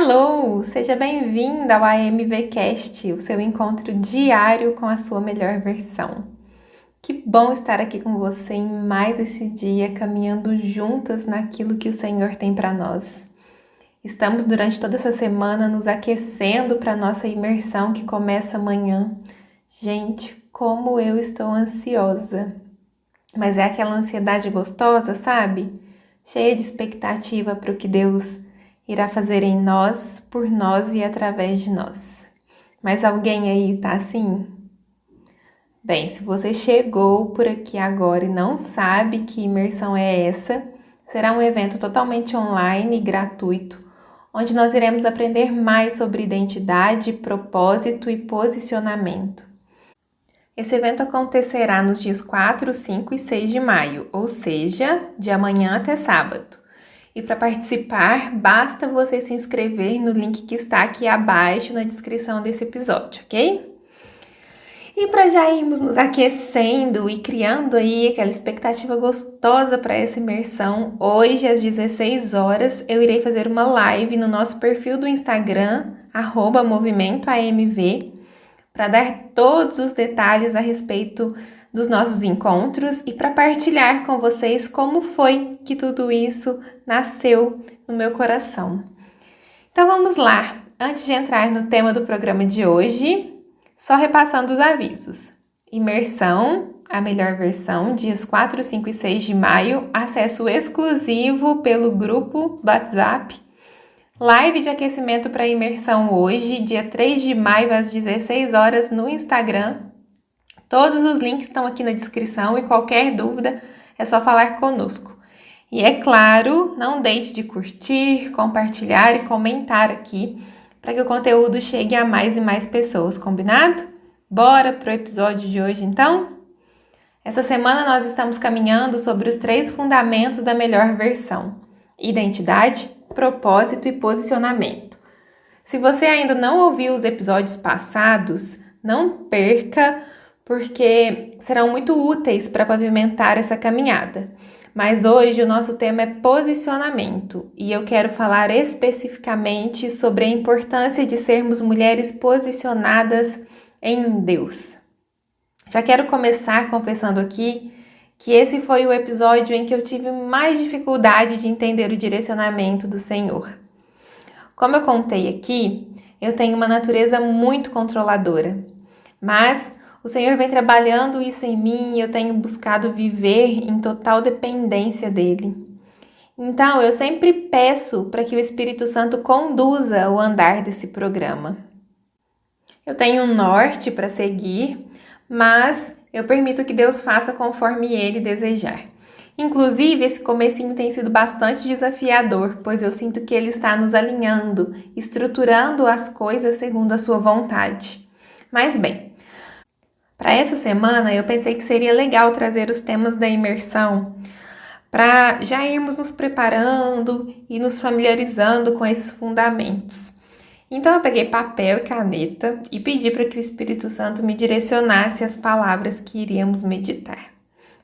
Alô, seja bem-vinda ao AMVcast, o seu encontro diário com a sua melhor versão. Que bom estar aqui com você em mais esse dia, caminhando juntas naquilo que o Senhor tem para nós. Estamos durante toda essa semana nos aquecendo para a nossa imersão que começa amanhã. Gente, como eu estou ansiosa! Mas é aquela ansiedade gostosa, sabe? Cheia de expectativa para o que Deus irá fazer em nós, por nós e através de nós. Mas alguém aí tá assim? Bem, se você chegou por aqui agora e não sabe que imersão é essa, será um evento totalmente online e gratuito, onde nós iremos aprender mais sobre identidade, propósito e posicionamento. Esse evento acontecerá nos dias 4, 5 e 6 de maio, ou seja, de amanhã até sábado. E para participar, basta você se inscrever no link que está aqui abaixo na descrição desse episódio, ok? E para já irmos nos aquecendo e criando aí aquela expectativa gostosa para essa imersão, hoje às 16 horas eu irei fazer uma live no nosso perfil do Instagram, @movimentoamv, para dar todos os detalhes a respeito dos nossos encontros e para partilhar com vocês como foi que tudo isso nasceu no meu coração. Então vamos lá, antes de entrar no tema do programa de hoje, só repassando os avisos. Imersão, a melhor versão, dias 4, 5 e 6 de maio, acesso exclusivo pelo grupo WhatsApp. Live de aquecimento para imersão hoje, dia 3 de maio, às 16 horas, no Instagram. Todos os links estão aqui na descrição e qualquer dúvida é só falar conosco. E é claro, não deixe de curtir, compartilhar e comentar aqui para que o conteúdo chegue a mais e mais pessoas, combinado? Bora pro episódio de hoje então? Essa semana nós estamos caminhando sobre os 3 fundamentos da melhor versão: identidade, propósito e posicionamento. Se você ainda não ouviu os episódios passados, não perca, porque serão muito úteis para pavimentar essa caminhada. Mas hoje o nosso tema é posicionamento e eu quero falar especificamente sobre a importância de sermos mulheres posicionadas em Deus. Já quero começar confessando aqui que esse foi o episódio em que eu tive mais dificuldade de entender o direcionamento do Senhor. Como eu contei aqui, eu tenho uma natureza muito controladora, mas o Senhor vem trabalhando isso em mim e eu tenho buscado viver em total dependência dele. Então, eu sempre peço para que o Espírito Santo conduza o andar desse programa. Eu tenho um norte para seguir, mas eu permito que Deus faça conforme Ele desejar. Inclusive, esse comecinho tem sido bastante desafiador, pois eu sinto que Ele está nos alinhando, estruturando as coisas segundo a sua vontade. Mas bem, para essa semana eu pensei que seria legal trazer os temas da imersão para já irmos nos preparando e nos familiarizando com esses fundamentos. Então eu peguei papel e caneta e pedi para que o Espírito Santo me direcionasse as palavras que iríamos meditar.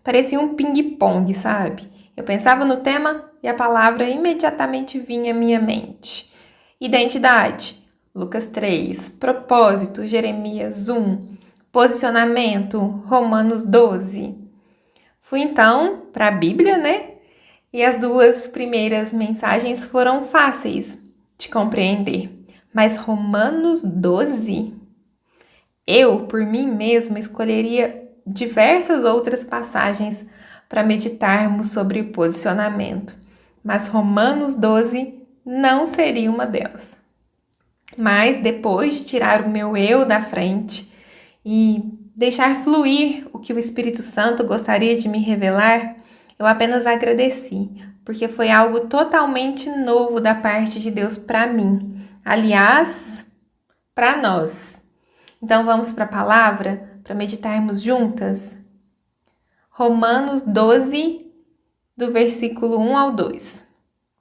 Parecia um ping-pong, sabe? Eu pensava no tema e a palavra imediatamente vinha à minha mente. Identidade, Lucas 3. Propósito, Jeremias 1. Posicionamento, Romanos 12. Fui então para a Bíblia, né? E as 2 primeiras mensagens foram fáceis de compreender. Mas Romanos 12? Eu, por mim mesma, escolheria diversas outras passagens para meditarmos sobre posicionamento. Mas Romanos 12 não seria uma delas. Mas depois de tirar o meu eu da frente e deixar fluir o que o Espírito Santo gostaria de me revelar, eu apenas agradeci, porque foi algo totalmente novo da parte de Deus para mim. Aliás, para nós. Então vamos para a palavra, para meditarmos juntas? Romanos 12, do versículo 1 ao 2.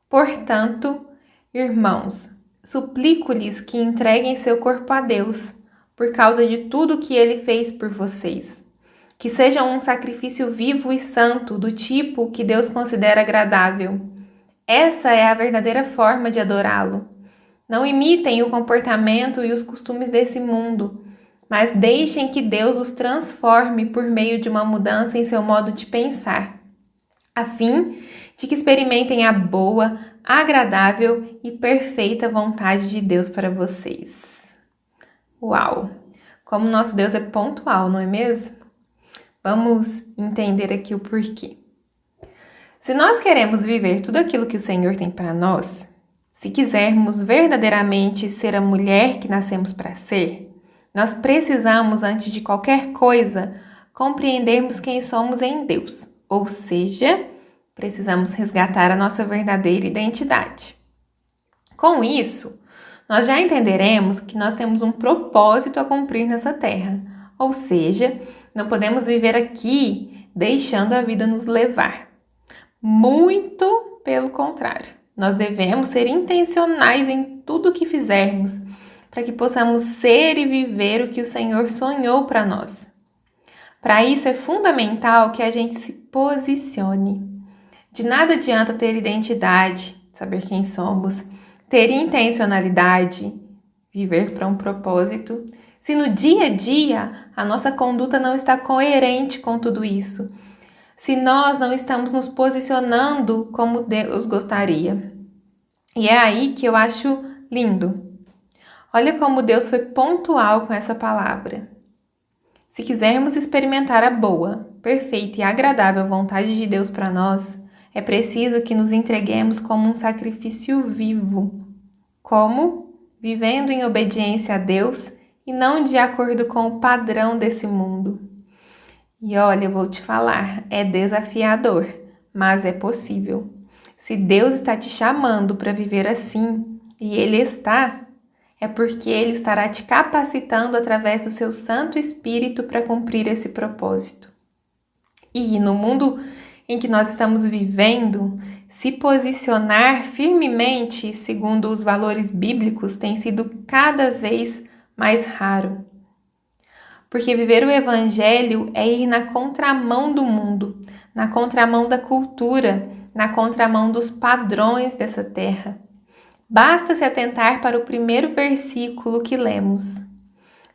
Portanto, irmãos, suplico-lhes que entreguem seu corpo a Deus, por causa de tudo que Ele fez por vocês. Que sejam um sacrifício vivo e santo, do tipo que Deus considera agradável. Essa é a verdadeira forma de adorá-lo. Não imitem o comportamento e os costumes desse mundo, mas deixem que Deus os transforme por meio de uma mudança em seu modo de pensar, a fim de que experimentem a boa, agradável e perfeita vontade de Deus para vocês. Uau! Como nosso Deus é pontual, não é mesmo? Vamos entender aqui o porquê. Se nós queremos viver tudo aquilo que o Senhor tem para nós, se quisermos verdadeiramente ser a mulher que nascemos para ser, nós precisamos, antes de qualquer coisa, compreendermos quem somos em Deus, ou seja, precisamos resgatar a nossa verdadeira identidade. Com isso, nós já entenderemos que nós temos um propósito a cumprir nessa terra, ou seja, não podemos viver aqui deixando a vida nos levar. Muito pelo contrário, nós devemos ser intencionais em tudo o que fizermos, para que possamos ser e viver o que o Senhor sonhou para nós. Para isso é fundamental que a gente se posicione. De nada adianta ter identidade, saber quem somos, ter intencionalidade, viver para um propósito, se no dia a dia a nossa conduta não está coerente com tudo isso, se nós não estamos nos posicionando como Deus gostaria. E é aí que eu acho lindo. Olha como Deus foi pontual com essa palavra. Se quisermos experimentar a boa, perfeita e agradável vontade de Deus para nós, é preciso que nos entreguemos como um sacrifício vivo. Como? Vivendo em obediência a Deus e não de acordo com o padrão desse mundo. E olha, eu vou te falar, é desafiador, mas é possível. Se Deus está te chamando para viver assim, e Ele está, é porque Ele estará te capacitando através do seu Santo Espírito para cumprir esse propósito. E no mundo em que nós estamos vivendo, se posicionar firmemente segundo os valores bíblicos tem sido cada vez mais raro. Porque viver o Evangelho é ir na contramão do mundo, na contramão da cultura, na contramão dos padrões dessa terra. Basta se atentar para o primeiro versículo que lemos.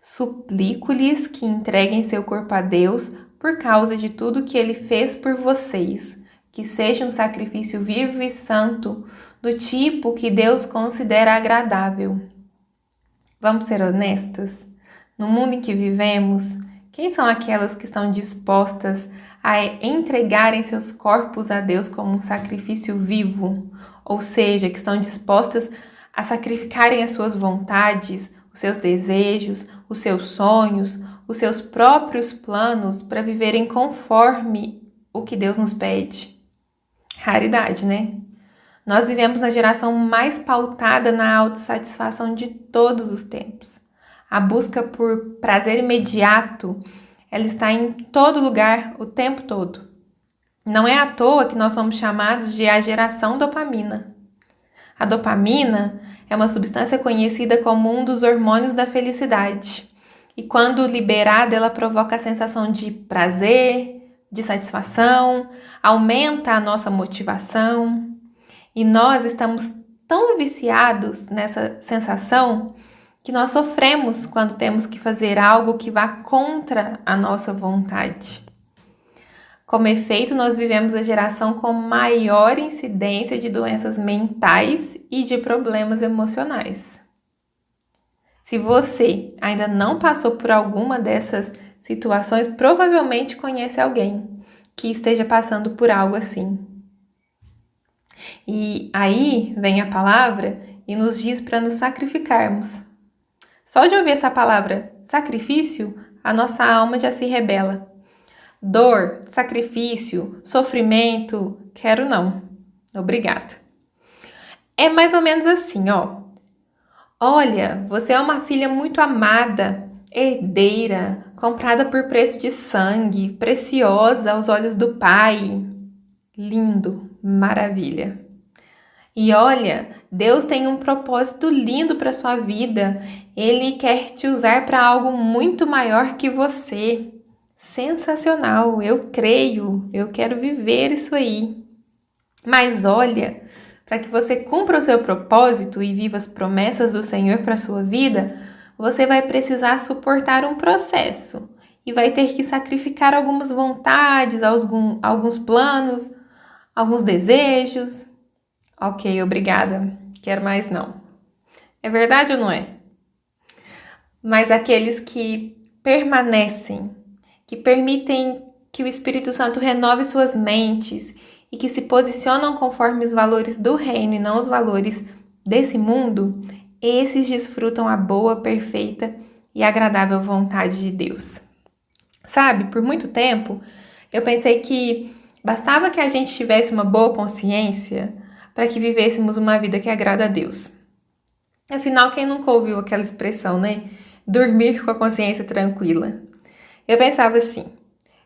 Suplico-lhes que entreguem seu corpo a Deus por causa de tudo que Ele fez por vocês, que seja um sacrifício vivo e santo, do tipo que Deus considera agradável. Vamos ser honestas? No mundo em que vivemos, quem são aquelas que estão dispostas a entregarem seus corpos a Deus como um sacrifício vivo? Ou seja, que estão dispostas a sacrificarem as suas vontades, os seus desejos, os seus sonhos, os seus próprios planos para viverem conforme o que Deus nos pede. Raridade, né? Nós vivemos na geração mais pautada na autossatisfação de todos os tempos. A busca por prazer imediato, ela está em todo lugar, o tempo todo. Não é à toa que nós somos chamados de a geração dopamina. A dopamina é uma substância conhecida como um dos hormônios da felicidade. E quando liberada, ela provoca a sensação de prazer, de satisfação, aumenta a nossa motivação. E nós estamos tão viciados nessa sensação que nós sofremos quando temos que fazer algo que vá contra a nossa vontade. Como efeito, nós vivemos a geração com maior incidência de doenças mentais e de problemas emocionais. Se você ainda não passou por alguma dessas situações, provavelmente conhece alguém que esteja passando por algo assim. E aí vem a palavra e nos diz para nos sacrificarmos. Só de ouvir essa palavra sacrifício, a nossa alma já se rebela. Dor, sacrifício, sofrimento, quero não. Obrigada. É mais ou menos assim, ó. Olha, você é uma filha muito amada, herdeira, comprada por preço de sangue, preciosa aos olhos do Pai. Lindo, maravilha. E olha, Deus tem um propósito lindo para sua vida. Ele quer te usar para algo muito maior que você. Sensacional, eu creio, eu quero viver isso aí. Mas olha, para que você cumpra o seu propósito e viva as promessas do Senhor para a sua vida, você vai precisar suportar um processo e vai ter que sacrificar algumas vontades, alguns planos, alguns desejos. Ok, obrigada. Quero mais não. É verdade ou não é? Mas aqueles que permanecem, que permitem que o Espírito Santo renove suas mentes e que se posicionam conforme os valores do reino e não os valores desse mundo, esses desfrutam a boa, perfeita e agradável vontade de Deus. Sabe, por muito tempo, eu pensei que bastava que a gente tivesse uma boa consciência para que vivêssemos uma vida que agrada a Deus. Afinal, quem nunca ouviu aquela expressão, né? Dormir com a consciência tranquila. Eu pensava assim,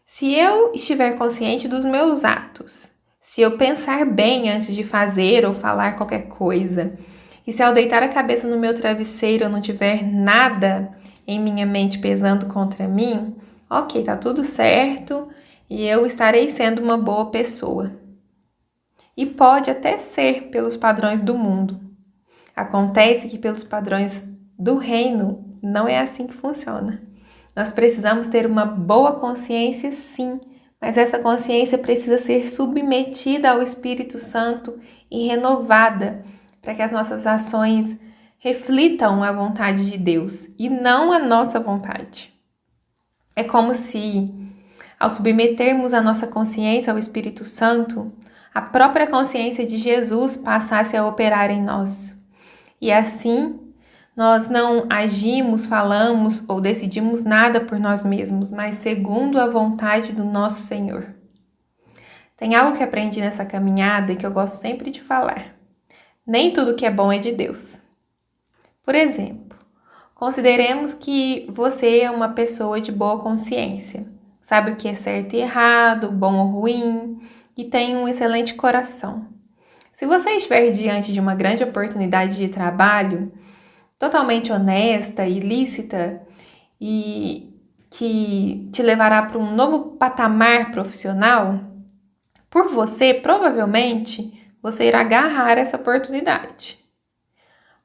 se eu estiver consciente dos meus atos, se eu pensar bem antes de fazer ou falar qualquer coisa, e se ao deitar a cabeça no meu travesseiro eu não tiver nada em minha mente pesando contra mim, ok, tá tudo certo e eu estarei sendo uma boa pessoa. E pode até ser pelos padrões do mundo. Acontece que pelos padrões do reino não é assim que funciona. Nós precisamos ter uma boa consciência, sim, mas essa consciência precisa ser submetida ao Espírito Santo e renovada para que as nossas ações reflitam a vontade de Deus e não a nossa vontade. É como se, ao submetermos a nossa consciência ao Espírito Santo, a própria consciência de Jesus passasse a operar em nós. E assim, nós não agimos, falamos ou decidimos nada por nós mesmos, mas segundo a vontade do nosso Senhor. Tem algo que aprendi nessa caminhada e que eu gosto sempre de falar. Nem tudo que é bom é de Deus. Por exemplo, consideremos que você é uma pessoa de boa consciência, sabe o que é certo e errado, bom ou ruim, e tem um excelente coração. Se você estiver diante de uma grande oportunidade de trabalho, totalmente honesta e lícita e que te levará para um novo patamar profissional, por você, provavelmente, você irá agarrar essa oportunidade.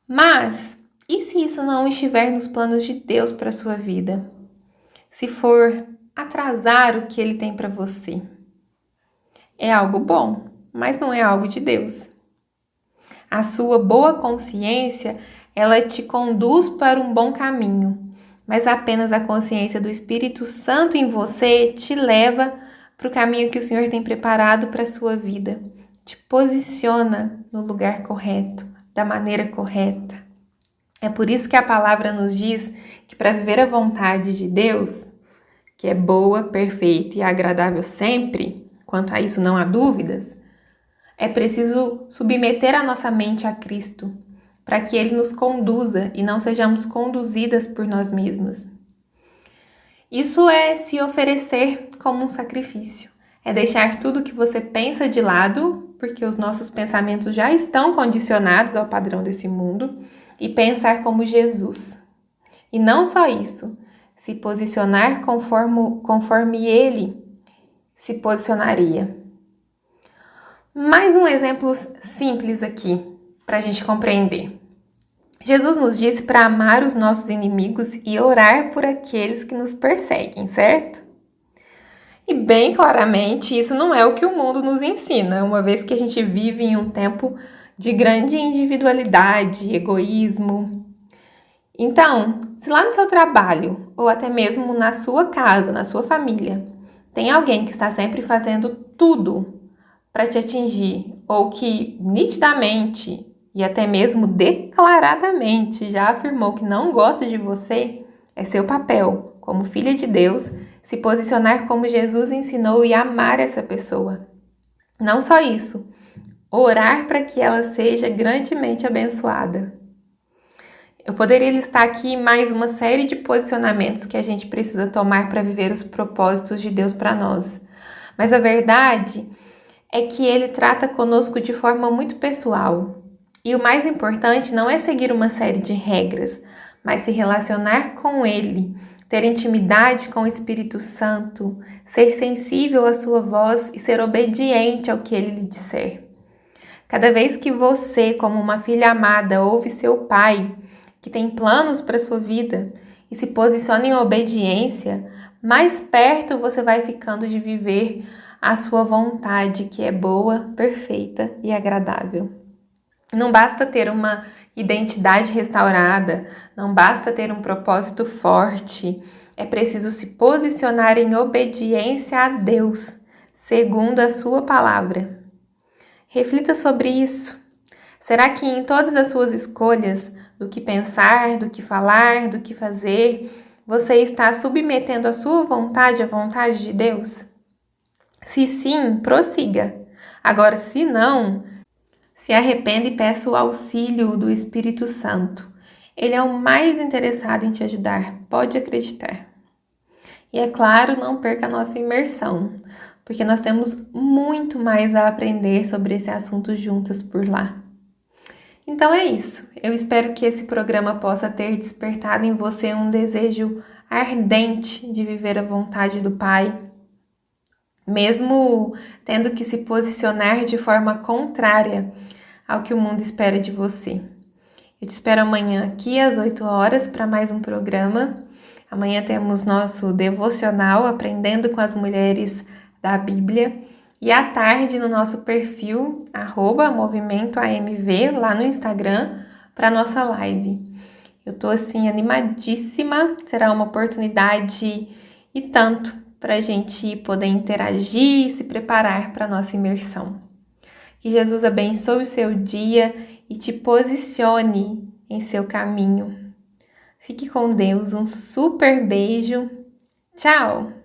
Mas, e se isso não estiver nos planos de Deus para a sua vida? Se for atrasar o que Ele tem para você? É algo bom, mas não é algo de Deus. A sua boa consciência, ela te conduz para um bom caminho, mas apenas a consciência do Espírito Santo em você te leva para o caminho que o Senhor tem preparado para a sua vida. Te posiciona no lugar correto, da maneira correta. É por isso que a palavra nos diz que para viver a vontade de Deus, que é boa, perfeita e agradável sempre, quanto a isso não há dúvidas, é preciso submeter a nossa mente a Cristo, para que Ele nos conduza e não sejamos conduzidas por nós mesmas. Isso é se oferecer como um sacrifício. É deixar tudo que você pensa de lado, porque os nossos pensamentos já estão condicionados ao padrão desse mundo, e pensar como Jesus. E não só isso, se posicionar conforme Ele se posicionaria. Mais um exemplo simples aqui, para a gente compreender. Jesus nos disse para amar os nossos inimigos e orar por aqueles que nos perseguem, certo? E bem claramente, isso não é o que o mundo nos ensina, uma vez que a gente vive em um tempo de grande individualidade, egoísmo. Então, se lá no seu trabalho, ou até mesmo na sua casa, na sua família, tem alguém que está sempre fazendo tudo para te atingir, ou que nitidamente e até mesmo declaradamente já afirmou que não gosta de você, é seu papel, como filha de Deus, se posicionar como Jesus ensinou e amar essa pessoa. Não só isso, orar para que ela seja grandemente abençoada. Eu poderia listar aqui mais uma série de posicionamentos que a gente precisa tomar para viver os propósitos de Deus para nós. Mas a verdade é que Ele trata conosco de forma muito pessoal. E o mais importante não é seguir uma série de regras, mas se relacionar com Ele, ter intimidade com o Espírito Santo, ser sensível à sua voz e ser obediente ao que Ele lhe disser. Cada vez que você, como uma filha amada, ouve seu pai, que tem planos para sua vida, e se posiciona em obediência, mais perto você vai ficando de viver a sua vontade, que é boa, perfeita e agradável. Não basta ter uma identidade restaurada, não basta ter um propósito forte, é preciso se posicionar em obediência a Deus, segundo a sua palavra. Reflita sobre isso. Será que em todas as suas escolhas, do que pensar, do que falar, do que fazer, você está submetendo a sua vontade à vontade de Deus? Se sim, prossiga. Agora, se não, se arrependa e peça o auxílio do Espírito Santo. Ele é o mais interessado em te ajudar, pode acreditar. E é claro, não perca a nossa imersão, porque nós temos muito mais a aprender sobre esse assunto juntas por lá. Então é isso. Eu espero que esse programa possa ter despertado em você um desejo ardente de viver a vontade do Pai, mesmo tendo que se posicionar de forma contrária ao que o mundo espera de você. Eu te espero amanhã aqui às 8 horas para mais um programa. Amanhã temos nosso devocional Aprendendo com as Mulheres da Bíblia. E à tarde no nosso perfil, @movimentoamv, lá no Instagram, para nossa live. Eu tô assim animadíssima, será uma oportunidade e tanto para a gente poder interagir e se preparar para a nossa imersão. Que Jesus abençoe o seu dia e te posicione em seu caminho. Fique com Deus, um super beijo. Tchau!